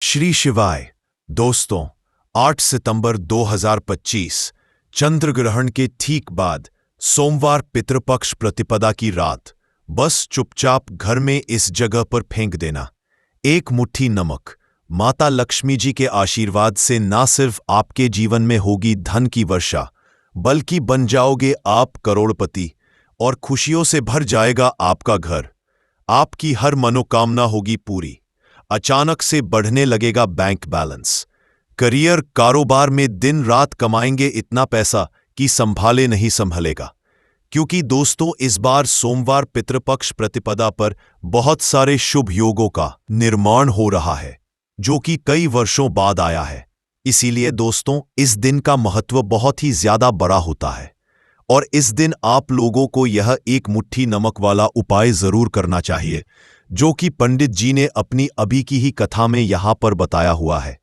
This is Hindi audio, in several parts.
श्री शिवाय। दोस्तों, 8 सितंबर 2025 चंद्र ग्रहण के ठीक बाद सोमवार पितृपक्ष प्रतिपदा की रात बस चुपचाप घर में इस जगह पर फेंक देना एक मुट्ठी नमक। माता लक्ष्मी जी के आशीर्वाद से ना सिर्फ आपके जीवन में होगी धन की वर्षा, बल्कि बन जाओगे आप करोड़पति और खुशियों से भर जाएगा आपका घर। आपकी हर मनोकामना होगी पूरी। अचानक से बढ़ने लगेगा बैंक बैलेंस। करियर कारोबार में दिन रात कमाएंगे इतना पैसा कि संभाले नहीं संभलेगा। क्योंकि दोस्तों, इस बार सोमवार पितृपक्ष प्रतिपदा पर बहुत सारे शुभ योगों का निर्माण हो रहा है, जो कि कई वर्षों बाद आया है। इसीलिए दोस्तों, इस दिन का महत्व बहुत ही ज्यादा बड़ा होता है और इस दिन आप लोगों को यह एक मुट्ठी नमक वाला उपाय जरूर करना चाहिए, जो कि पंडित जी ने अपनी अभी की ही कथा में यहां पर बताया हुआ है।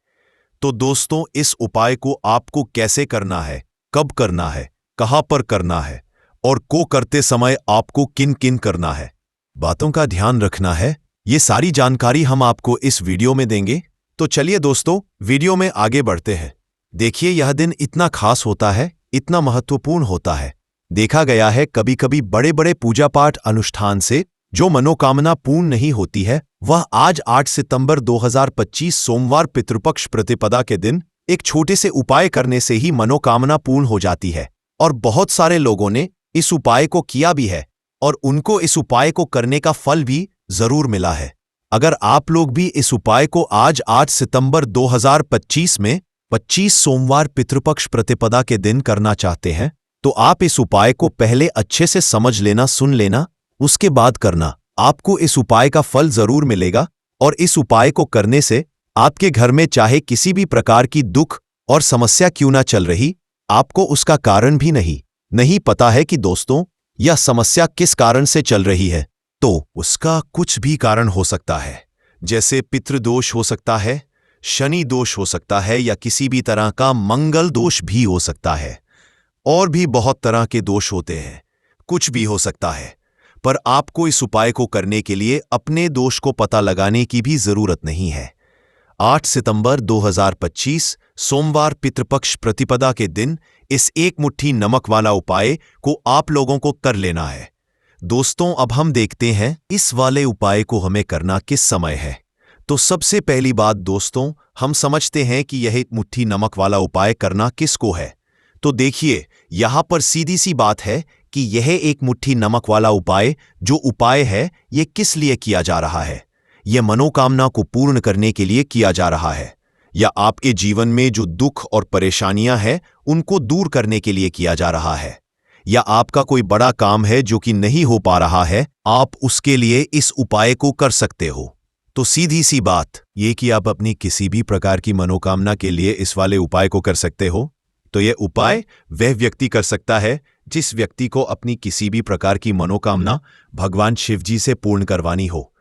तो दोस्तों, इस उपाय को आपको कैसे करना है, कब करना है, कहां पर करना है और को करते समय आपको किन किन करना है, बातों का ध्यान रखना है, ये सारी जानकारी हम आपको इस वीडियो में देंगे। तो चलिए दोस्तों, वीडियो में आगे बढ़ते हैं। देखिए, यह दिन इतना खास होता है, इतना महत्वपूर्ण होता है। देखा गया है कभी कभी बड़े बड़े पूजा पाठ अनुष्ठान से जो मनोकामना पूर्ण नहीं होती है, वह आज 8 सितंबर 2025 सोमवार पितृपक्ष प्रतिपदा के दिन एक छोटे से उपाय करने से ही मनोकामना पूर्ण हो जाती है। और बहुत सारे लोगों ने इस उपाय को किया भी है और उनको इस उपाय को करने का फल भी जरूर मिला है। अगर आप लोग भी इस उपाय को आज 8 सितंबर 2025 में 25 सोमवार पितृपक्ष प्रतिपदा के दिन करना चाहते हैं, तो आप इस उपाय को पहले अच्छे से समझ लेना, सुन लेना, उसके बाद करना। आपको इस उपाय का फल जरूर मिलेगा और इस उपाय को करने से आपके घर में चाहे किसी भी प्रकार की दुख और समस्या क्यों ना चल रही, आपको उसका कारण भी नहीं पता है कि दोस्तों यह समस्या किस कारण से चल रही है। तो उसका कुछ भी कारण हो सकता है, जैसे पितृदोष हो सकता है, शनि दोष हो सकता है, या किसी भी तरह का मंगल दोष भी हो सकता है। और भी बहुत तरह के दोष होते हैं, कुछ भी हो सकता है। पर आपको इस उपाय को करने के लिए अपने दोष को पता लगाने की भी जरूरत नहीं है। 8 सितंबर 2025 सोमवार पितृपक्ष प्रतिपदा के दिन इस एक मुट्ठी नमक वाला उपाय को आप लोगों को कर लेना है। दोस्तों, अब हम देखते हैं इस वाले उपाय को हमें करना किस समय है। तो सबसे पहली बात दोस्तों, हम समझते हैं कि यह एक मुट्ठी नमक वाला उपाय करना किसको है। तो देखिए, यहां पर सीधी सी बात है कि यह एक मुट्ठी नमक वाला उपाय जो उपाय है, यह किस लिए किया जा रहा है। यह मनोकामना को पूर्ण करने के लिए किया जा रहा है, या आपके जीवन में जो दुख और परेशानियां हैं उनको दूर करने के लिए किया जा रहा है, या आपका कोई बड़ा काम है जो कि नहीं हो पा रहा है, आप उसके लिए इस उपाय को कर सकते हो। तो सीधी सी बात यह कि आप अपनी किसी भी प्रकार की मनोकामना के लिए इस वाले उपाय को कर सकते हो। तो यह उपाय वह व्यक्ति कर सकता है जिस व्यक्ति को अपनी किसी भी प्रकार की मनोकामना भगवान शिव जी से पूर्ण करवानी हो।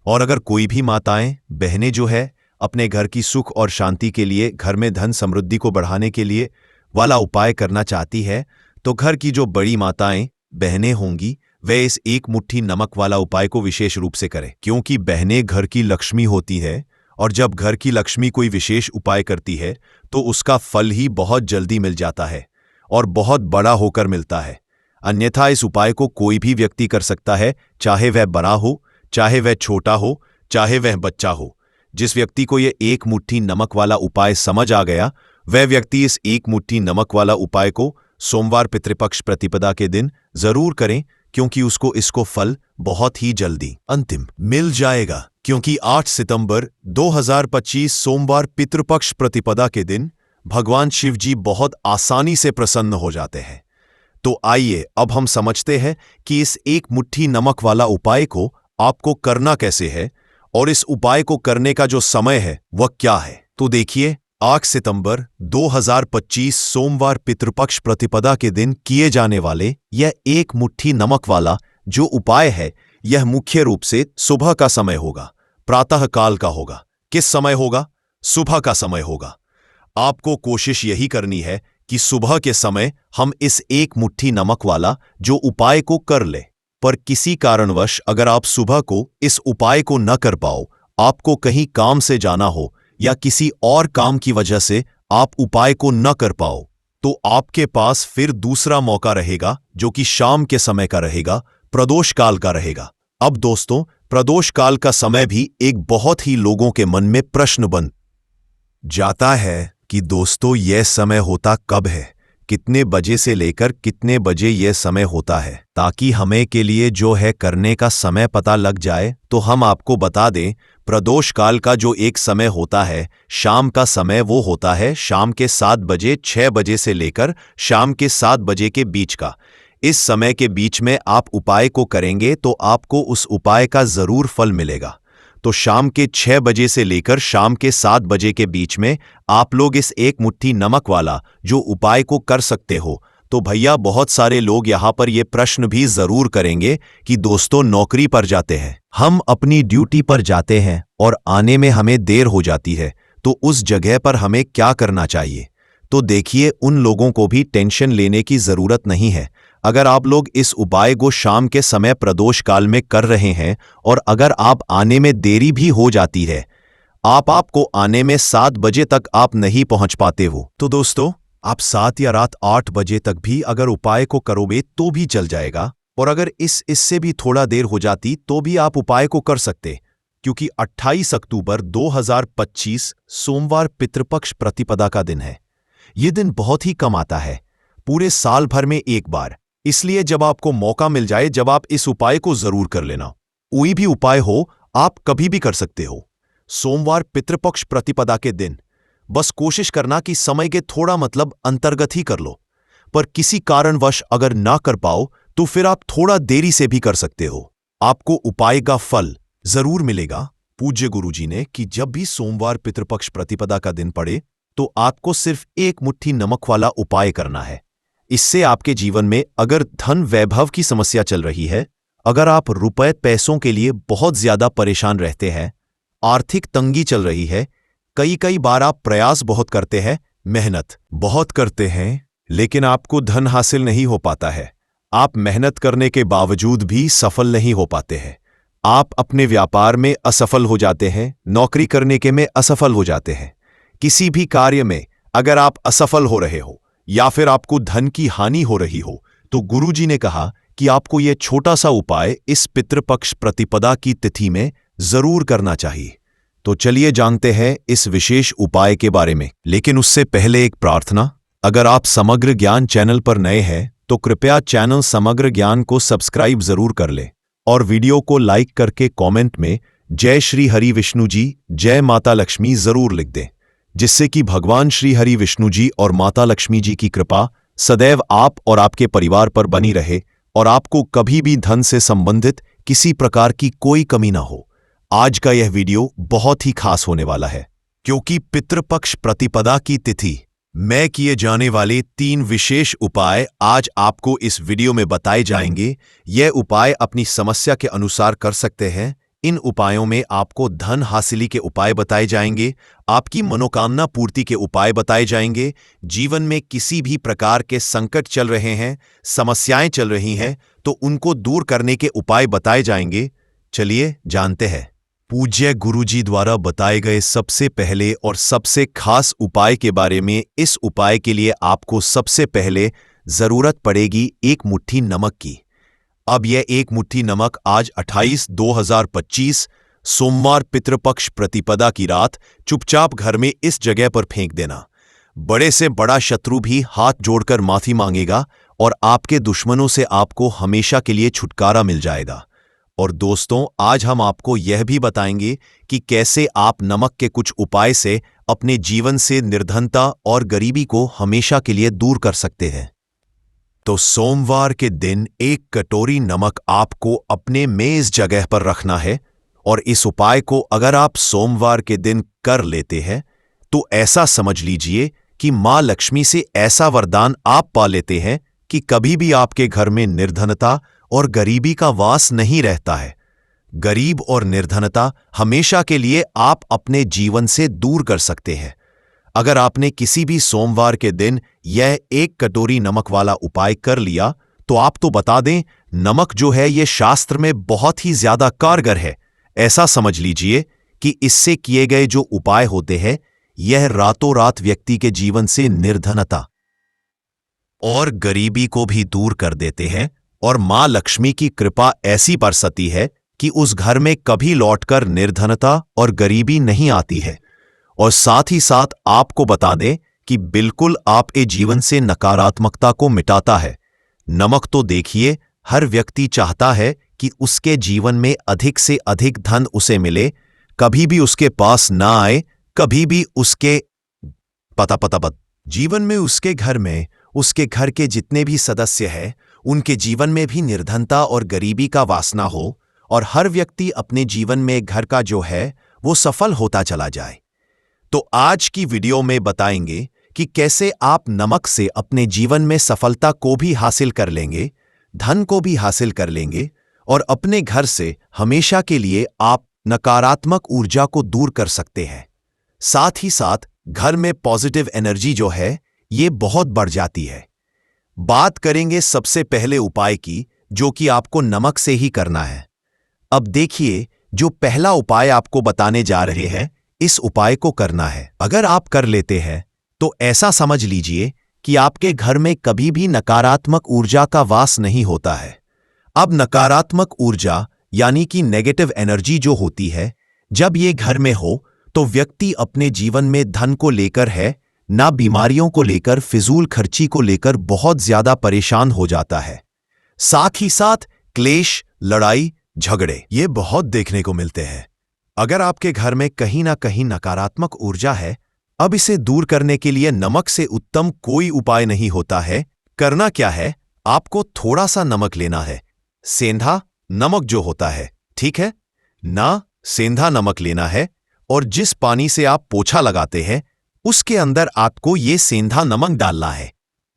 और अगर कोई भी माताएं, बहनें जो है अपने घर की सुख और शांति के लिए, घर में धन समृद्धि को बढ़ाने के लिए वाला उपाय करना चाहती है, तो घर की जो बड़ी माताएं, बहनें होंगी, वे इस एक मुट्ठी नमक वाला उपाय को विशेष रूप से करें। क्योंकि बहनें घर की लक्ष्मी होती है और जब घर की लक्ष्मी कोई विशेष उपाय करती है तो उसका फल ही बहुत जल्दी मिल जाता है और बहुत बड़ा होकर मिलता है। अन्यथा इस उपाय को कोई भी व्यक्ति कर सकता है, चाहे वह बड़ा हो, चाहे वह छोटा हो, चाहे वह बच्चा हो। जिस व्यक्ति को यह एक मुट्ठी नमक वाला उपाय समझ आ गया, वह व्यक्ति इस एक मुट्ठी नमक वाला उपाय को सोमवार पितृपक्ष प्रतिपदा के दिन जरूर करें, क्योंकि उसको इसको फल बहुत ही जल्दी अंतिम मिल जाएगा। क्योंकि 8 सितंबर 2025 सोमवार पितृपक्ष प्रतिपदा के दिन भगवान शिव जी बहुत आसानी से प्रसन्न हो जाते हैं। तो आइए अब हम समझते हैं कि इस एक मुट्ठी नमक वाला उपाय को आपको करना कैसे है और इस उपाय को करने का जो समय है वह क्या है। तो देखिए, 8 सितंबर 2025 सोमवार पितृपक्ष प्रतिपदा के दिन किए जाने वाले यह एक मुट्ठी नमक वाला जो उपाय है, यह मुख्य रूप से सुबह का समय होगा, प्रातः काल का होगा। किस समय होगा? सुबह का समय होगा। आपको कोशिश यही करनी है कि सुबह के समय हम इस एक मुट्ठी नमक वाला जो उपाय को कर ले। पर किसी कारणवश अगर आप सुबह को इस उपाय को न कर पाओ, आपको कहीं काम से जाना हो या किसी और काम की वजह से आप उपाय को न कर पाओ, तो आपके पास फिर दूसरा मौका रहेगा जो कि शाम के समय का रहेगा, प्रदोष काल का रहेगा। अब दोस्तों, प्रदोष काल का समय भी एक बहुत ही लोगों के मन में प्रश्न बन जाता है कि दोस्तों यह समय होता कब है, कितने बजे से लेकर कितने बजे यह समय होता है, ताकि हमें के लिए जो है करने का समय पता लग जाए। तो हम आपको बता दें, प्रदोष काल का जो एक समय होता है, शाम का समय, वो होता है शाम के 7 बजे 6 बजे से लेकर शाम के 7 बजे के बीच का। इस समय के बीच में आप उपाय को करेंगे तो आपको उस उपाय का जरूर फल मिलेगा। तो शाम के 6 बजे से लेकर शाम के 7 बजे के बीच में आप लोग इस एक मुट्ठी नमक वाला जो उपाय को कर सकते हो। तो भैया, बहुत सारे लोग यहां पर यह प्रश्न भी जरूर करेंगे कि दोस्तों नौकरी पर जाते हैं, हम अपनी ड्यूटी पर जाते हैं और आने में हमें देर हो जाती है, तो उस जगह पर हमें क्या करना चाहिए। तो देखिए, उन लोगों को भी टेंशन लेने की जरूरत नहीं है। अगर आप लोग इस उपाय को शाम के समय प्रदोष काल में कर रहे हैं और अगर आप आने में देरी भी हो जाती है, आपको आने में 7 बजे तक आप नहीं पहुंच पाते हो, तो दोस्तों आप 7 या रात 8 बजे तक भी अगर उपाय को करोगे तो भी चल जाएगा। और अगर इससे भी थोड़ा देर हो जाती तो भी आप उपाय को कर सकते, क्योंकि 28 अक्टूबर 2025 सोमवार पितृपक्ष प्रतिपदा का दिन है। यह दिन बहुत ही कम आता है, पूरे साल भर में एक बार। इसलिए जब आपको मौका मिल जाए, जब आप इस उपाय को जरूर कर लेना। कोई भी उपाय हो, आप कभी भी कर सकते हो। सोमवार पितृपक्ष प्रतिपदा के दिन बस कोशिश करना कि समय के थोड़ा अंतर्गत ही कर लो, पर किसी कारणवश अगर ना कर पाओ तो फिर आप थोड़ा देरी से भी कर सकते हो। आपको उपाय का फल जरूर मिलेगा। पूज्य गुरुजी ने कि जब भी सोमवार पितृपक्ष प्रतिपदा का दिन पड़े तो आपको सिर्फ एक मुट्ठी नमक वाला उपाय करना है। इससे आपके जीवन में अगर धन वैभव की समस्या चल रही है, अगर आप रुपए पैसों के लिए बहुत ज्यादा परेशान रहते हैं, आर्थिक तंगी चल रही है, कई बार आप प्रयास बहुत करते हैं, मेहनत बहुत करते हैं, लेकिन आपको धन हासिल नहीं हो पाता है, आप मेहनत करने के बावजूद भी सफल नहीं हो पाते हैं, आप अपने व्यापार में असफल हो जाते हैं, नौकरी करने के में असफल हो जाते हैं, किसी भी कार्य में अगर आप असफल हो रहे हो या फिर आपको धन की हानि हो रही हो, तो गुरुजी ने कहा कि आपको यह छोटा सा उपाय इस पितृपक्ष प्रतिपदा की तिथि में जरूर करना चाहिए। तो चलिए जानते हैं इस विशेष उपाय के बारे में। लेकिन उससे पहले एक प्रार्थना, अगर आप समग्र ज्ञान चैनल पर नए हैं तो कृपया चैनल समग्र ज्ञान को सब्सक्राइब जरूर कर ले और वीडियो को लाइक करके कमेंट में जय श्री हरि विष्णु जी, जय माता लक्ष्मी जरूर लिख दें, जिससे कि भगवान श्री हरि विष्णु जी और माता लक्ष्मी जी की कृपा सदैव आप और आपके परिवार पर बनी रहे और आपको कभी भी धन से संबंधित किसी प्रकार की कोई कमी ना हो। आज का यह वीडियो बहुत ही खास होने वाला है, क्योंकि पितृपक्ष प्रतिपदा की तिथि में किए जाने वाले 3 विशेष उपाय आज आपको इस वीडियो में बताए जाएंगे। यह उपाय अपनी समस्या के अनुसार कर सकते हैं। इन उपायों में आपको धन हासिली के उपाय बताए जाएंगे, आपकी मनोकामना पूर्ति के उपाय बताए जाएंगे, जीवन में किसी भी प्रकार के संकट चल रहे हैं, समस्याएं चल रही हैं, तो उनको दूर करने के उपाय बताए जाएंगे। चलिए जानते हैं। पूज्य गुरुजी द्वारा बताए गए सबसे पहले और सबसे खास उपाय के बारे में। इस उपाय के लिए आपको सबसे पहले जरूरत पड़ेगी एक मुट्ठी नमक की। अब यह एक मुट्ठी नमक आज 28/2025 सोमवार पितृपक्ष प्रतिपदा की रात चुपचाप घर में इस जगह पर फेंक देना। बड़े से बड़ा शत्रु भी हाथ जोड़कर माफी मांगेगा और आपके दुश्मनों से आपको हमेशा के लिए छुटकारा मिल जाएगा। और दोस्तों, आज हम आपको यह भी बताएंगे कि कैसे आप नमक के कुछ उपाय से अपने जीवन से निर्धनता और गरीबी को हमेशा के लिए दूर कर सकते हैं। तो सोमवार के दिन 1 कटोरी नमक आपको अपने मेज जगह पर रखना है और इस उपाय को अगर आप सोमवार के दिन कर लेते हैं तो ऐसा समझ लीजिए कि मां लक्ष्मी से ऐसा वरदान आप पा लेते हैं कि कभी भी आपके घर में निर्धनता और गरीबी का वास नहीं रहता है। गरीब और निर्धनता हमेशा के लिए आप अपने जीवन से दूर कर सकते हैं। अगर आपने किसी भी सोमवार के दिन यह 1 कटोरी नमक वाला उपाय कर लिया तो आप तो बता दें, नमक जो है यह शास्त्र में बहुत ही ज्यादा कारगर है। ऐसा समझ लीजिए कि इससे किए गए जो उपाय होते हैं यह रातों रात व्यक्ति के जीवन से निर्धनता और गरीबी को भी दूर कर देते हैं और मां लक्ष्मी की कृपा ऐसी बरसती है कि उस घर में कभी लौटकर निर्धनता और गरीबी नहीं आती है। और साथ ही साथ आपको बता दें कि बिल्कुल आपके जीवन से नकारात्मकता को मिटाता है। नमक तो देखिए, हर व्यक्ति चाहता है कि उसके जीवन में अधिक से अधिक धन उसे मिले, कभी भी उसके पास ना आए, कभी भी उसके पता जीवन में उसके घर के जितने भी सदस्य हैं उनके जीवन में भी निर्धनता और गरीबी का वासना हो और हर व्यक्ति अपने जीवन में घर का जो है वो सफल होता चला जाए। तो आज की वीडियो में बताएंगे कि कैसे आप नमक से अपने जीवन में सफलता को भी हासिल कर लेंगे, धन को भी हासिल कर लेंगे और अपने घर से हमेशा के लिए आप नकारात्मक ऊर्जा को दूर कर सकते हैं। साथ ही साथ घर में पॉजिटिव एनर्जी जो है ये बहुत बढ़ जाती है। बात करेंगे सबसे पहले उपाय की, जो कि आपको नमक से ही करना है। अब देखिए, जो पहला उपाय आपको बताने जा रहे हैं, इस उपाय को करना है। अगर आप कर लेते हैं तो ऐसा समझ लीजिए कि आपके घर में कभी भी नकारात्मक ऊर्जा का वास नहीं होता है। अब नकारात्मक ऊर्जा यानी कि नेगेटिव एनर्जी जो होती है, जब ये घर में हो तो व्यक्ति अपने जीवन में धन को लेकर है ना बीमारियों को लेकर, फिजूल खर्ची को लेकर बहुत ज्यादा परेशान हो जाता है। साथ ही साथ क्लेश, लड़ाई, झगड़े ये बहुत देखने को मिलते हैं। अगर आपके घर में कहीं ना कहीं नकारात्मक ऊर्जा है, अब इसे दूर करने के लिए नमक से उत्तम कोई उपाय नहीं होता है। करना क्या है, आपको थोड़ा सा नमक लेना है, सेंधा नमक जो होता है, ठीक है ना, सेंधा नमक लेना है और जिस पानी से आप पोछा लगाते हैं उसके अंदर आपको ये सेंधा नमक डालना है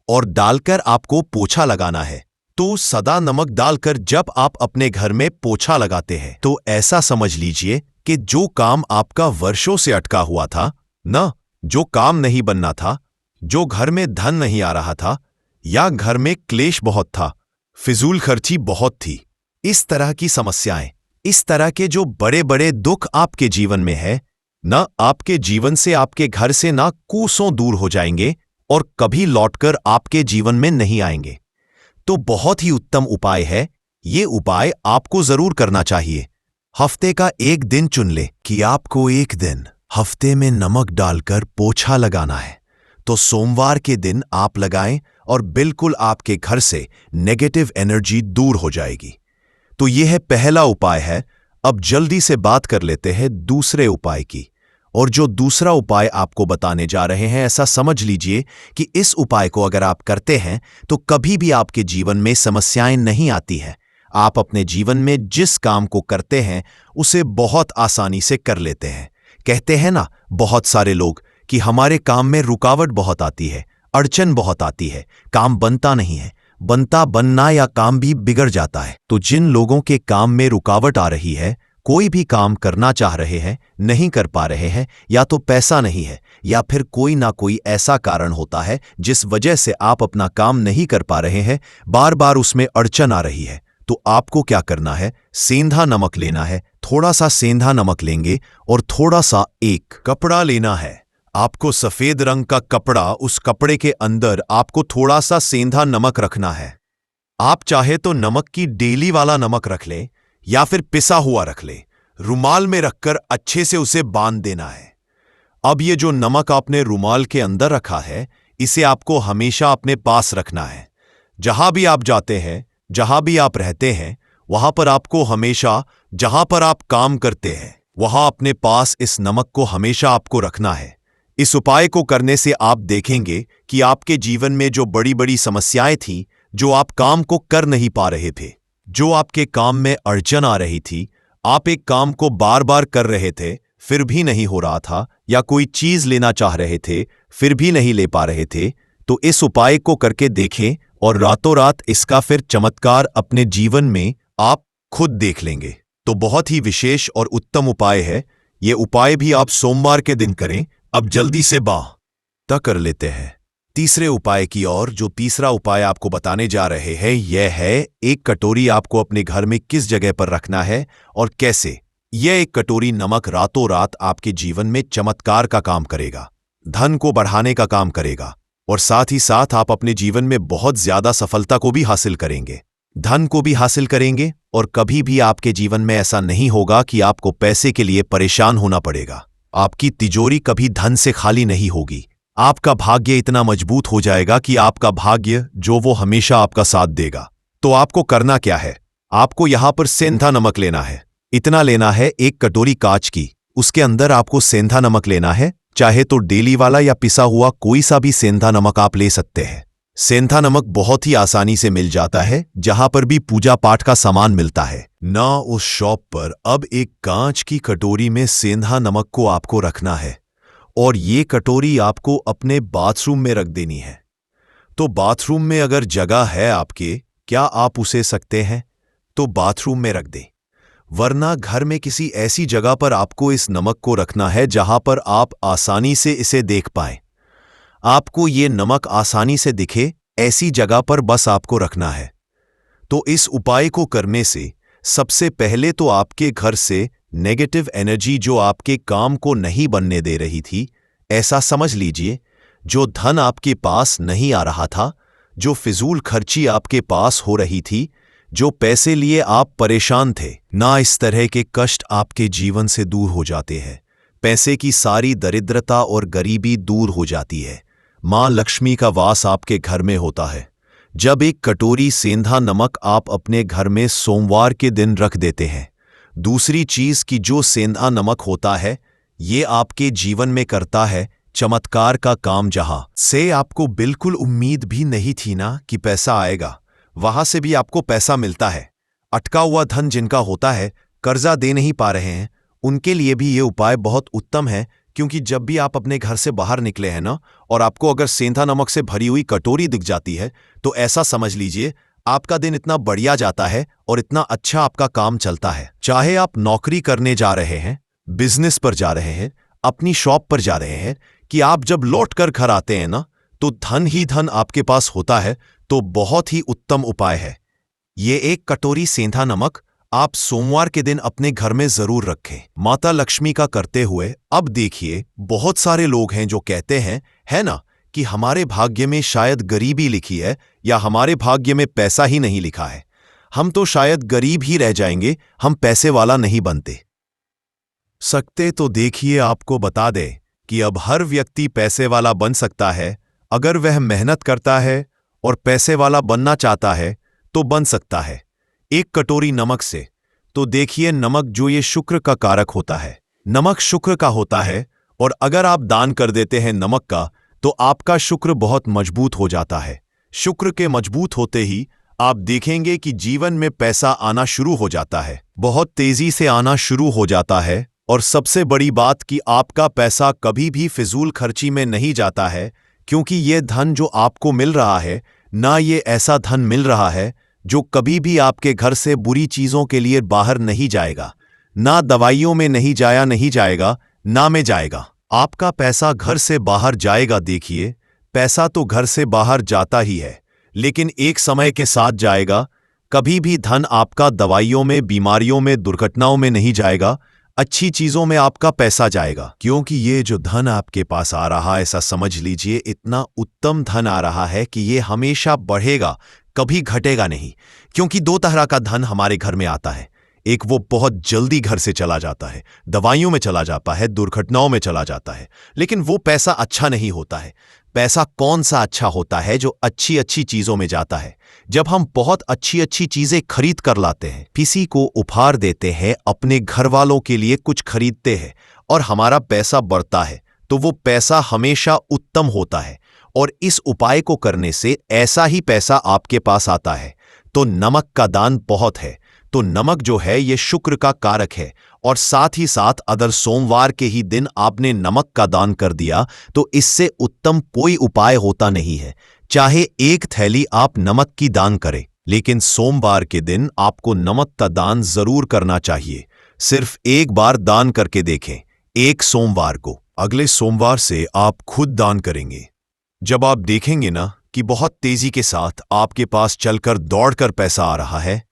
और डालकर आपको पोछा लगाना है। तो सदा नमक डालकर जब आप अपने घर में पोछा लगाते हैं तो ऐसा समझ लीजिए कि जो काम आपका वर्षों से अटका हुआ था ना, जो काम नहीं बनना था, जो घर में धन नहीं आ रहा था या घर में क्लेश बहुत था, फिजूल खर्ची बहुत थी, इस तरह की समस्याएं, इस तरह के जो बड़े बड़े दुख आपके जीवन में है ना, आपके जीवन से, आपके घर से ना कोसों दूर हो जाएंगे और कभी लौटकर आपके जीवन में नहीं आएंगे। तो बहुत ही उत्तम उपाय है, ये उपाय आपको जरूर करना चाहिए। हफ्ते का एक दिन चुन ले कि आपको एक दिन हफ्ते में नमक डालकर पोछा लगाना है, तो सोमवार के दिन आप लगाएं और बिल्कुल आपके घर से नेगेटिव एनर्जी दूर हो जाएगी। तो यह पहला उपाय है। अब जल्दी से बात कर लेते हैं दूसरे उपाय की। और जो दूसरा उपाय आपको बताने जा रहे हैं, ऐसा समझ लीजिए कि इस उपाय को अगर आप करते हैं तो कभी भी आपके जीवन में समस्याएं नहीं आती हैं। आप अपने जीवन में जिस काम को करते हैं उसे बहुत आसानी से कर लेते हैं। कहते हैं ना बहुत सारे लोग कि हमारे काम में रुकावट बहुत आती है, अड़चन बहुत आती है, काम बनता नहीं है, बनना या काम भी बिगड़ जाता है। तो जिन लोगों के काम में रुकावट आ रही है, कोई भी काम करना चाह रहे हैं, नहीं कर पा रहे हैं, या तो पैसा नहीं है या फिर कोई ना कोई ऐसा कारण होता है जिस वजह से आप अपना काम नहीं कर पा रहे हैं, बार बार उसमें अड़चन आ रही है, तो आपको क्या करना है, सेंधा नमक लेना है। थोड़ा सा सेंधा नमक लेंगे और थोड़ा सा एक कपड़ा लेना है। आपको सफेद रंग का कपड़ा, उस कपड़े के अंदर आपको थोड़ा सा सेंधा नमक रखना है। आप चाहे तो नमक की डेली वाला नमक रख ले या फिर पिसा हुआ रख ले, रुमाल में रखकर अच्छे से उसे बांध देना है। अब ये जो नमक आपने रुमाल के अंदर रखा है, इसे आपको हमेशा अपने पास रखना है। जहां भी आप जाते हैं, जहां भी आप रहते हैं, वहां पर आपको हमेशा, जहां पर आप काम करते हैं, वहां अपने पास इस नमक को हमेशा आपको रखना है। इस उपाय को करने से आप देखेंगे कि आपके जीवन में जो बड़ी बड़ी समस्याएं थी, जो आप काम को कर नहीं पा रहे थे, जो आपके काम में अड़चन आ रही थी, आप एक काम को बार बार कर रहे थे फिर भी नहीं हो रहा था, या कोई चीज लेना चाह रहे थे फिर भी नहीं ले पा रहे थे, तो इस उपाय को करके देखें और रातों रात इसका फिर चमत्कार अपने जीवन में आप खुद देख लेंगे। तो बहुत ही विशेष और उत्तम उपाय है। ये उपाय भी आप सोमवार के दिन करें। अब जल्दी से बात कर लेते हैं तीसरे उपाय की ओर। जो तीसरा उपाय आपको बताने जा रहे हैं यह है, एक कटोरी आपको अपने घर में किस जगह पर रखना है और कैसे। यह एक कटोरी नमक रातों रात आपके जीवन में चमत्कार का काम करेगा, धन को बढ़ाने का काम करेगा और साथ ही साथ आप अपने जीवन में बहुत ज्यादा सफलता को भी हासिल करेंगे, धन को भी हासिल करेंगे और कभी भी आपके जीवन में ऐसा नहीं होगा कि आपको पैसे के लिए परेशान होना पड़ेगा। आपकी तिजोरी कभी धन से खाली नहीं होगी। आपका भाग्य इतना मजबूत हो जाएगा कि आपका भाग्य जो वो हमेशा आपका साथ देगा। तो आपको करना क्या है? आपको यहां पर सेंधा नमक लेना है। इतना लेना है, एक कटोरी कांच की, उसके अंदर आपको सेंधा नमक लेना है। चाहे तो डेली वाला या पिसा हुआ कोई सा भी सेंधा नमक आप ले सकते हैं। सेंधा नमक बहुत ही आसानी से मिल जाता है, जहां पर भी पूजा पाठ का सामान मिलता है ना, उस शॉप पर। अब एक कांच की कटोरी में सेंधा नमक को आपको रखना है और ये कटोरी आपको अपने बाथरूम में रख देनी है। तो बाथरूम में अगर जगह है आपके, क्या आप उसे सकते हैं? तो बाथरूम में रख दें, वरना घर में किसी ऐसी जगह पर आपको इस नमक को रखना है जहां पर आप आसानी से इसे देख पाएं। आपको ये नमक आसानी से दिखे, ऐसी जगह पर बस आपको रखना है। तो इस उपाय को करने से सबसे पहले तो आपके घर से नेगेटिव एनर्जी जो आपके काम को नहीं बनने दे रही थी, ऐसा समझ लीजिए, जो धन आपके पास नहीं आ रहा था, जो फिजूल खर्ची आपके पास हो रही थी, जो पैसे लिए आप परेशान थे ना, इस तरह के कष्ट आपके जीवन से दूर हो जाते हैं। पैसे की सारी दरिद्रता और गरीबी दूर हो जाती है। मां लक्ष्मी का वास आपके घर में होता है। जब एक कटोरी सेंधा नमक आप अपने घर में सोमवार के दिन रख देते हैं। दूसरी चीज कि जो सेंधा नमक होता है, ये आपके जीवन में करता है चमत्कार का काम। जहां से आपको बिल्कुल उम्मीद भी नहीं थी ना कि पैसा आएगा, वहां से भी आपको पैसा मिलता है। अटका हुआ धन जिनका होता है, कर्जा दे नहीं पा रहे हैं, उनके लिए भी ये उपाय बहुत उत्तम है। क्योंकि जब भी आप अपने घर से बाहर निकले हैं ना, और आपको अगर सेंधा नमक से भरी हुई कटोरी दिख जाती है, तो ऐसा समझ लीजिए आपका दिन इतना बढ़िया जाता है और इतना अच्छा आपका काम चलता है। चाहे आप नौकरी करने जा रहे हैं, बिजनेस पर जा रहे हैं, अपनी शॉप पर जा रहे हैं, कि आप जब लौट कर घर आते हैं ना, तो धन ही धन आपके पास होता है। तो बहुत ही उत्तम उपाय है ये। एक कटोरी सेंधा नमक आप सोमवार के दिन अपने घर में जरूर रखें, माता लक्ष्मी का करते हुए। अब देखिए, बहुत सारे लोग हैं जो कहते हैं, है ना, कि हमारे भाग्य में शायद गरीबी लिखी है या हमारे भाग्य में पैसा ही नहीं लिखा है, हम तो शायद गरीब ही रह जाएंगे, हम पैसे वाला नहीं बनते सकते। तो देखिए, आपको बता दें कि अब हर व्यक्ति पैसे वाला बन सकता है, अगर वह मेहनत करता है और पैसे वाला बनना चाहता है तो बन सकता है एक कटोरी नमक से। तो देखिए, नमक जो ये शुक्र का कारक होता है, नमक शुक्र का होता है, और अगर आप दान कर देते हैं नमक का, तो आपका शुक्र बहुत मजबूत हो जाता है। शुक्र के मजबूत होते ही आप देखेंगे कि जीवन में पैसा आना शुरू हो जाता है, बहुत तेजी से आना शुरू हो जाता है। और सबसे बड़ी बात कि आपका पैसा कभी भी फिजूल खर्ची में नहीं जाता है, क्योंकि ये धन जो आपको मिल रहा है ना, ये ऐसा धन मिल रहा है जो कभी भी आपके घर से बुरी चीजों के लिए बाहर नहीं जाएगा, ना दवाइयों में नहीं जाएगा, ना में जाएगा। आपका पैसा घर से बाहर जाएगा। देखिए, पैसा तो घर से बाहर जाता ही है, लेकिन एक समय के साथ जाएगा। कभी भी धन आपका दवाइयों में, बीमारियों में, दुर्घटनाओं में नहीं जाएगा, अच्छी चीजों में आपका पैसा जाएगा। क्योंकि ये जो धन आपके पास आ रहा है, ऐसा समझ लीजिए, इतना उत्तम धन आ रहा है कि ये हमेशा बढ़ेगा, कभी घटेगा नहीं। क्योंकि दो तरह का धन हमारे घर में आता है, एक वो बहुत जल्दी घर से चला जाता है, दवाइयों में चला जाता है, दुर्घटनाओं में चला जाता है, लेकिन वो पैसा अच्छा नहीं होता है। पैसा कौन सा अच्छा होता है? जो अच्छी अच्छी चीजों में जाता है। जब हम बहुत अच्छी अच्छी चीजें खरीद कर लाते हैं, किसी को उपहार देते हैं, अपने घर वालों के लिए कुछ खरीदते हैं और हमारा पैसा बढ़ता है, तो वो पैसा हमेशा उत्तम होता है। और इस उपाय को करने से ऐसा ही पैसा आपके पास आता है। तो नमक का दान बहुत है। तो नमक जो है ये शुक्र का कारक है, और साथ ही साथ अगर सोमवार के ही दिन आपने नमक का दान कर दिया, तो इससे उत्तम कोई उपाय होता नहीं है। चाहे एक थैली आप नमक की दान करें, लेकिन सोमवार के दिन आपको नमक का दान जरूर करना चाहिए। सिर्फ एक बार दान करके देखें, एक सोमवार को। अगले सोमवार से आप खुद दान करेंगे। जब आप देखेंगे ना कि बहुत तेजी के साथ आपके पास चलकर दौड़कर पैसा आ रहा है,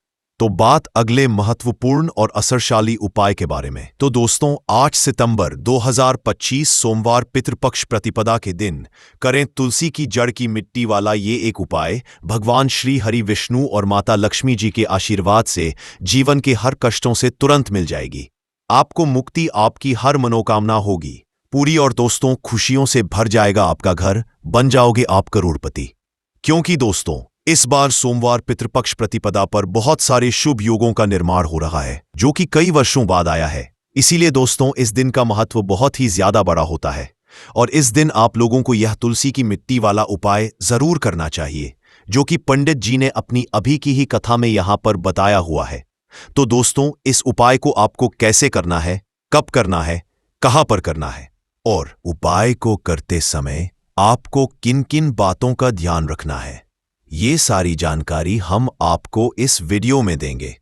तो बात अगले महत्वपूर्ण और असरशाली उपाय के बारे में। तो दोस्तों, 8 सितंबर 2025 सोमवार पितृपक्ष प्रतिपदा के दिन करें तुलसी की जड़ की मिट्टी वाला ये एक उपाय। भगवान श्री हरि विष्णु और माता लक्ष्मी जी के आशीर्वाद से जीवन के हर कष्टों से तुरंत मिल जाएगी। आपको मुक्ति, आपकी हर मनोकामना होगी पूरी और दोस्तों खुशियों से भर जाएगा आपका घर, बन जाओगे आप करोड़पति। क्योंकि दोस्तों, इस बार सोमवार पितृपक्ष प्रतिपदा पर बहुत सारे शुभ योगों का निर्माण हो रहा है जो कि कई वर्षों बाद आया है। इसीलिए दोस्तों, इस दिन का महत्व बहुत ही ज्यादा बड़ा होता है और इस दिन आप लोगों को यह तुलसी की मिट्टी वाला उपाय जरूर करना चाहिए जो कि पंडित जी ने अपनी अभी की ही कथा में यहां पर बताया हुआ है। तो दोस्तों, इस उपाय को आपको कैसे करना है, कब करना है, कहां पर करना है और उपाय को करते समय आपको किन किन बातों का ध्यान रखना है, ये सारी जानकारी हम आपको इस वीडियो में देंगे।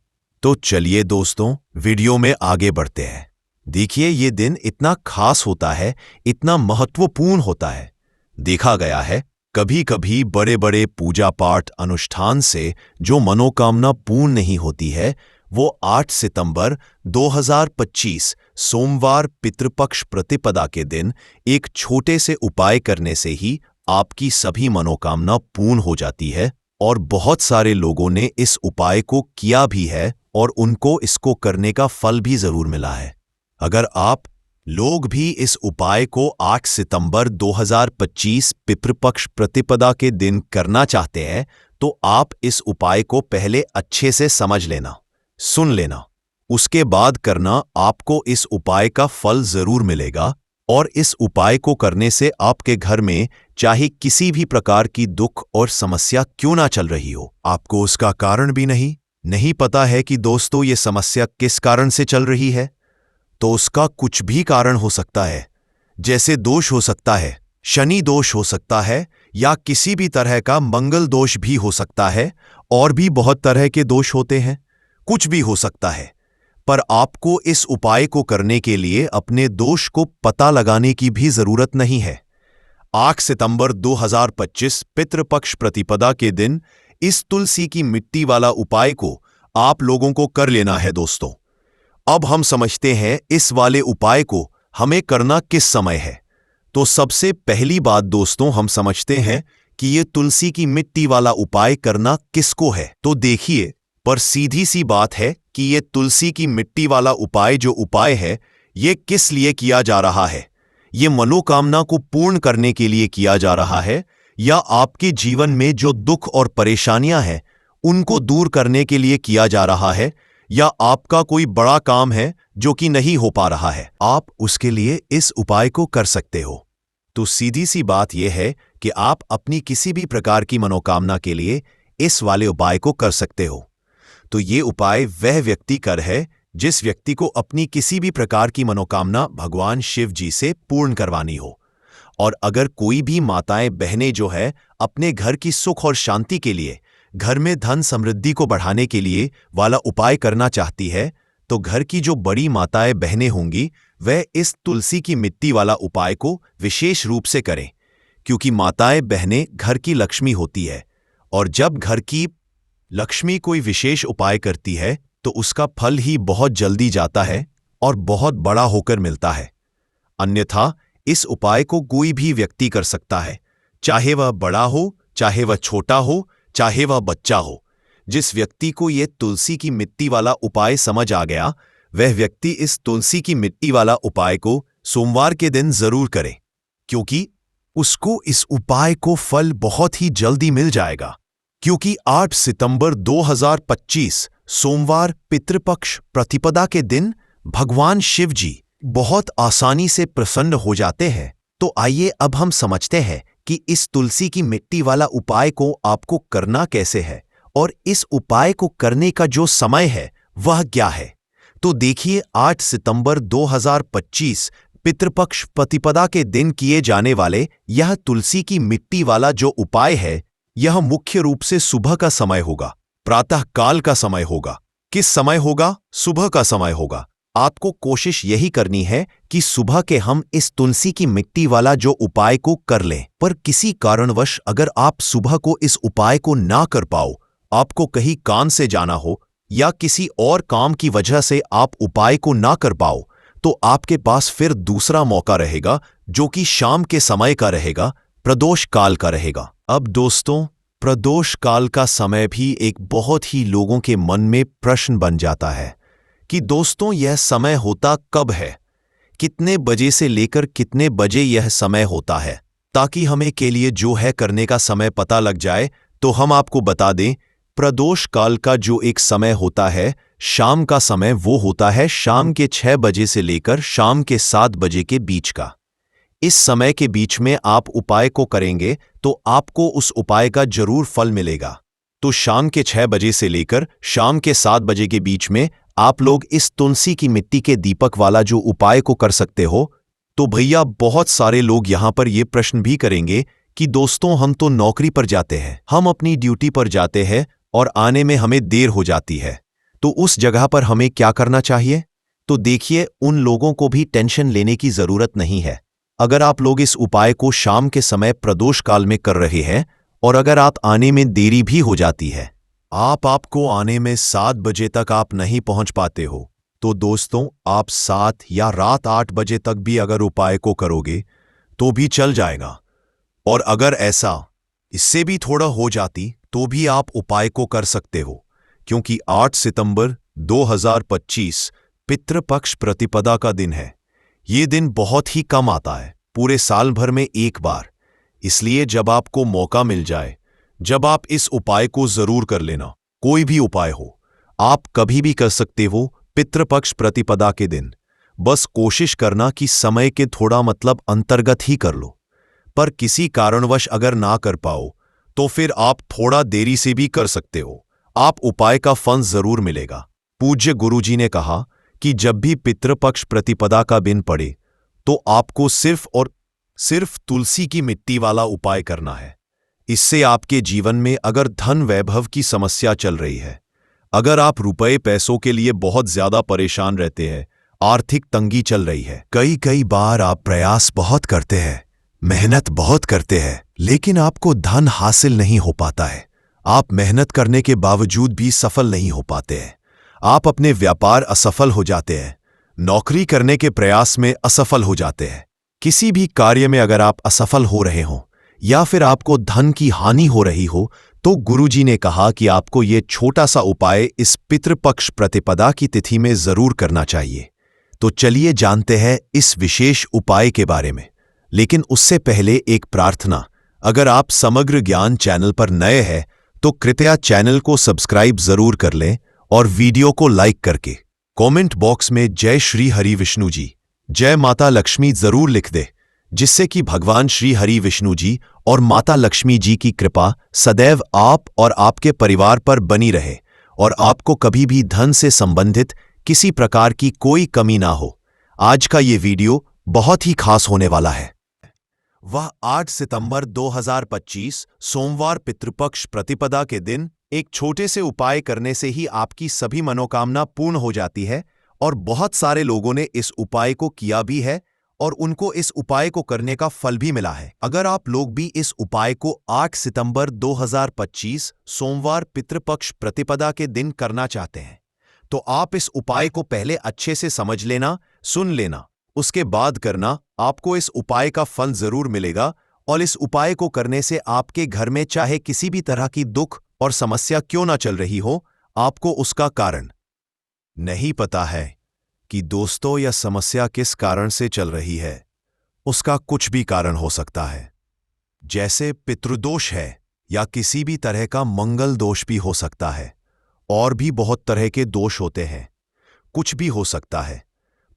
तो चलिए दोस्तों, वीडियो में आगे बढ़ते हैं। देखिए, ये दिन इतना खास होता है, इतना महत्वपूर्ण होता है। देखा गया है कभी कभी बड़े बड़े पूजा पाठ अनुष्ठान से जो मनोकामना पूर्ण नहीं होती है, वो 8 सितंबर 2025 सोमवार पितृपक्ष प्रतिपदा के दिन एक छोटे से उपाय करने से ही आपकी सभी मनोकामना पूर्ण हो जाती है। और बहुत सारे लोगों ने इस उपाय को किया भी है और उनको इसको करने का फल भी जरूर मिला है। अगर आप लोग भी इस उपाय को 8 सितंबर 2025 पितृपक्ष प्रतिपदा के दिन करना चाहते हैं, तो आप इस उपाय को पहले अच्छे से समझ लेना, सुन लेना, उसके बाद करना। आपको इस उपाय का फल जरूर मिलेगा और इस उपाय को करने से आपके घर में चाहे किसी भी प्रकार की दुख और समस्या क्यों ना चल रही हो, आपको उसका कारण भी नहीं पता है कि दोस्तों ये समस्या किस कारण से चल रही है, तो उसका कुछ भी कारण हो सकता है। जैसे दोष हो सकता है, शनि दोष हो सकता है, या किसी भी तरह का मंगल दोष भी हो सकता है, और भी बहुत तरह के दोष होते हैं, कुछ भी हो सकता है। पर आपको इस उपाय को करने के लिए अपने दोष को पता लगाने की भी जरूरत नहीं है। 8 सितंबर 2025 पितृपक्ष प्रतिपदा के दिन इस तुलसी की मिट्टी वाला उपाय को आप लोगों को कर लेना है दोस्तों। अब हम समझते हैं इस वाले उपाय को हमें करना किस समय है। तो सबसे पहली बात दोस्तों, हम समझते हैं कि ये तुलसी की मिट्टी वाला उपाय करना किसको है। तो देखिए, पर सीधी सी बात है कि ये तुलसी की मिट्टी वाला उपाय जो उपाय है, ये किस लिए किया जा रहा है। ये मनोकामना को पूर्ण करने के लिए किया जा रहा है, या आपके जीवन में जो दुख और परेशानियां हैं उनको दूर करने के लिए किया जा रहा है, या आपका कोई बड़ा काम है जो कि नहीं हो पा रहा है, आप उसके लिए इस उपाय को कर सकते हो। तो सीधी सी बात यह है कि आप अपनी किसी भी प्रकार की मनोकामना के लिए इस वाले उपाय को कर सकते हो। तो ये उपाय वह व्यक्ति कर है जिस व्यक्ति को अपनी किसी भी प्रकार की मनोकामना भगवान शिव जी से पूर्ण करवानी हो। और अगर कोई भी माताएं बहनें जो है अपने घर की सुख और शांति के लिए, घर में धन समृद्धि को बढ़ाने के लिए वाला उपाय करना चाहती है, तो घर की जो बड़ी माताएं बहनें होंगी वह इस तुलसी की मिट्टी वाला उपाय को विशेष रूप से करें, क्योंकि माताएं बहनें घर की लक्ष्मी होती है और जब घर की लक्ष्मी कोई विशेष उपाय करती है तो उसका फल ही बहुत जल्दी जाता है और बहुत बड़ा होकर मिलता है। अन्यथा इस उपाय को कोई भी व्यक्ति कर सकता है, चाहे वह बड़ा हो, चाहे वह छोटा हो, चाहे वह बच्चा हो। जिस व्यक्ति को यह तुलसी की मिट्टी वाला उपाय समझ आ गया, वह व्यक्ति इस तुलसी की मिट्टी वाला उपाय को सोमवार के दिन जरूर करे, क्योंकि उसको इस उपाय को फल बहुत ही जल्दी मिल जाएगा। क्योंकि 8 सितंबर 2025 सोमवार पितृपक्ष प्रतिपदा के दिन भगवान शिव जी बहुत आसानी से प्रसन्न हो जाते हैं। तो आइए अब हम समझते हैं कि इस तुलसी की मिट्टी वाला उपाय को आपको करना कैसे है और इस उपाय को करने का जो समय है वह क्या है। तो देखिए, 8 सितंबर 2025 पितृपक्ष प्रतिपदा के दिन किए जाने वाले यह तुलसी की मिट्टी वाला जो उपाय है, यह मुख्य रूप से सुबह का समय होगा, प्रातः काल का समय होगा। किस समय होगा? सुबह का समय होगा। आपको कोशिश यही करनी है कि सुबह के हम इस तुलसी की मिट्टी वाला जो उपाय को कर लें। पर किसी कारणवश अगर आप सुबह को इस उपाय को ना कर पाओ, आपको कहीं काम से जाना हो, या किसी और काम की वजह से आप उपाय को ना कर पाओ, तो आपके पास फिर दूसरा मौका रहेगा, जो कि शाम के समय का रहेगा, प्रदोष काल का रहेगा। अब दोस्तों, प्रदोष काल का समय भी एक बहुत ही लोगों के मन में प्रश्न बन जाता है कि दोस्तों यह समय होता कब है, कितने बजे से लेकर कितने बजे यह समय होता है। ताकि हमें के लिए जो है करने का समय पता लग जाए, तो हम आपको बता दें, प्रदोष काल का जो एक समय होता है, शाम का समय, वो होता है शाम के 6 बजे से लेकर शाम के 7 बजे के बीच का। इस समय के बीच में आप उपाय को करेंगे तो आपको उस उपाय का जरूर फल मिलेगा। तो शाम के 6 बजे से लेकर शाम के 7 बजे के बीच में आप लोग इस तुलसी की मिट्टी के दीपक वाला जो उपाय को कर सकते हो। तो भैया, बहुत सारे लोग यहां पर यह प्रश्न भी करेंगे कि दोस्तों हम तो नौकरी पर जाते हैं, हम अपनी ड्यूटी पर जाते हैं और आने में हमें देर हो जाती है, तो उस जगह पर हमें क्या करना चाहिए? तो देखिए, उन लोगों को भी टेंशन लेने की जरूरत नहीं है। अगर आप लोग इस उपाय को शाम के समय प्रदोष काल में कर रहे हैं और अगर आप आने में देरी भी हो जाती है, आपको आने में 7 बजे तक आप नहीं पहुंच पाते हो, तो दोस्तों आप 7 या रात 8 बजे तक भी अगर उपाय को करोगे तो भी चल जाएगा। और अगर ऐसा इससे भी थोड़ा हो जाती तो भी आप उपाय को कर सकते हो, क्योंकि 8 सितंबर 2025 पितृपक्ष प्रतिपदा का दिन है। ये दिन बहुत ही कम आता है, पूरे साल भर में एक बार। इसलिए जब आपको मौका मिल जाए, जब आप इस उपाय को जरूर कर लेना। कोई भी उपाय हो, आप कभी भी कर सकते हो पितृपक्ष प्रतिपदा के दिन। बस कोशिश करना कि समय के थोड़ा अंतर्गत ही कर लो। पर किसी कारणवश अगर ना कर पाओ तो फिर आप थोड़ा देरी से भी कर सकते हो, आप उपाय का फल जरूर मिलेगा। पूज्य गुरुजी ने कहा कि जब भी पितृपक्ष प्रतिपदा का दिन पड़े तो आपको सिर्फ और सिर्फ तुलसी की मिट्टी वाला उपाय करना है। इससे आपके जीवन में अगर धन वैभव की समस्या चल रही है, अगर आप रुपए पैसों के लिए बहुत ज्यादा परेशान रहते हैं, आर्थिक तंगी चल रही है, कई बार आप प्रयास बहुत करते हैं, मेहनत बहुत करते हैं, लेकिन आपको धन हासिल नहीं हो पाता है, आप मेहनत करने के बावजूद भी सफल नहीं हो पाते हैं, आप अपने व्यापार असफल हो जाते हैं, नौकरी करने के प्रयास में असफल हो जाते हैं, किसी भी कार्य में अगर आप असफल हो रहे हो या फिर आपको धन की हानि हो रही हो, तो गुरुजी ने कहा कि आपको ये छोटा सा उपाय इस पितृपक्ष प्रतिपदा की तिथि में जरूर करना चाहिए। तो चलिए जानते हैं इस विशेष उपाय के बारे में। लेकिन उससे पहले एक प्रार्थना, अगर आप समग्र ज्ञान चैनल पर नए हैं तो कृपया चैनल को सब्सक्राइब जरूर कर लें और वीडियो को लाइक करके कमेंट बॉक्स में जय श्री हरि विष्णु जी, जय माता लक्ष्मी जरूर लिख दे, जिससे कि भगवान श्री हरि विष्णु जी और माता लक्ष्मी जी की कृपा सदैव आप और आपके परिवार पर बनी रहे और आपको कभी भी धन से संबंधित किसी प्रकार की कोई कमी ना हो। आज का ये वीडियो बहुत ही खास होने वाला है। वह 8 सितंबर 2025 सोमवार पितृपक्ष प्रतिपदा के दिन एक छोटे से उपाय करने से ही आपकी सभी मनोकामना पूर्ण हो जाती है और बहुत सारे लोगों ने इस उपाय को किया भी है और उनको इस उपाय को करने का फल भी मिला है। अगर आप लोग भी इस उपाय को 8 सितंबर 2025 सोमवार पितृपक्ष प्रतिपदा के दिन करना चाहते हैं, तो आप इस उपाय को पहले अच्छे से समझ लेना, सुन लेना, उसके बाद करना। आपको इस उपाय का फल जरूर मिलेगा और इस उपाय को करने से आपके घर में चाहे किसी भी तरह की दुख और समस्या क्यों ना चल रही हो, आपको उसका कारण नहीं पता है कि दोस्तों यह समस्या किस कारण से चल रही है। उसका कुछ भी कारण हो सकता है, जैसे पितृदोष है या किसी भी तरह का मंगल दोष भी हो सकता है, और भी बहुत तरह के दोष होते हैं, कुछ भी हो सकता है।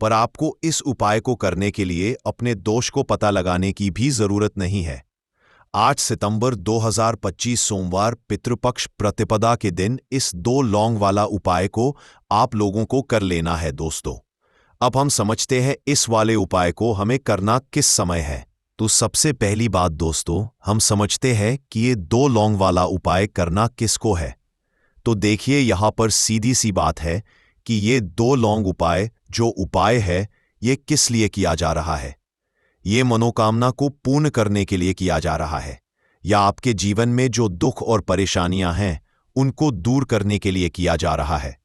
पर आपको इस उपाय को करने के लिए अपने दोष को पता लगाने की भी जरूरत नहीं है। 8 सितंबर 2025 सोमवार पितृपक्ष प्रतिपदा के दिन इस 2 लौंग वाला उपाय को आप लोगों को कर लेना है। दोस्तों, अब हम समझते हैं इस वाले उपाय को हमें करना किस समय है। तो सबसे पहली बात दोस्तों, हम समझते हैं कि ये 2 लौंग वाला उपाय करना किसको है। तो देखिए, यहां पर सीधी सी बात है कि ये 2 लौंग उपाय जो उपाय है, ये किस लिए किया जा रहा है। ये मनोकामना को पूर्ण करने के लिए किया जा रहा है, या आपके जीवन में जो दुख और परेशानियां हैं उनको दूर करने के लिए किया जा रहा है,